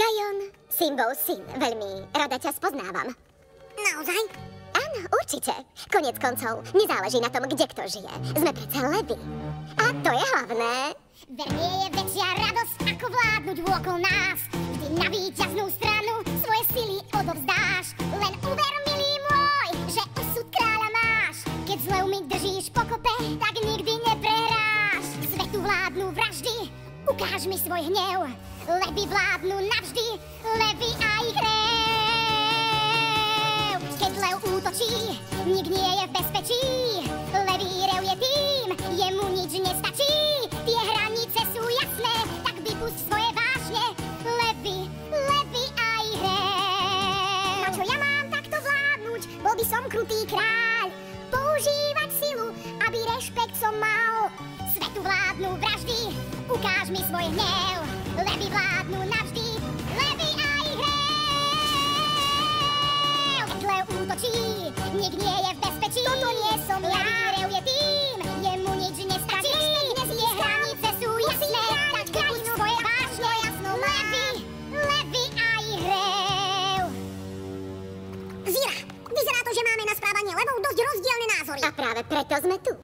Kajon, Simbov syn, veľmi rada ťa spoznávam. Naozaj? Áno, určite. Koniec koncov, nezáleží na tom, kde kto žije. Sme predsa Levi. A to je hlavné. Ver nie je väčšia radosť, ako vládnuť vôkol nás. Vždy na víťaznú stranu svoje sily odovzdáš. Len uver, milý môj, že osud kráľa máš. Keď zle umyť držíš pokope, tak nikdy neprehráš. Svetu vládnu vraždy, ukáž mi svoj hnev. Levi vládnu navždy, Levi a ich rev. Keď lev útočí, nik nie je v bezpečí. Levi rev je tým, jemu nič nestačí. Tie hranice sú jasné, tak vypusť svoje vášne. Levi, Levi a ich rev. Na čo ja mám takto vládnuť? Bol by som krutý kráľ. Používať silu, aby rešpekt som mal. Svetu vládnu vraždy, ukáž mi svoj hnev. Levi vládnu navždy, Levi a ich rev. Keď lev útočí, nik nie je v bezpečí. Toto nie som ja. Levi rev je tým, jemu nič nestačí. Tie hranice sú jasné, tak vypusť svoje vášne. Levi, Levi a ich rev. Zira, vyzerá to, že máme na správanie levov dosť rozdielne názory. A práve preto sme tu.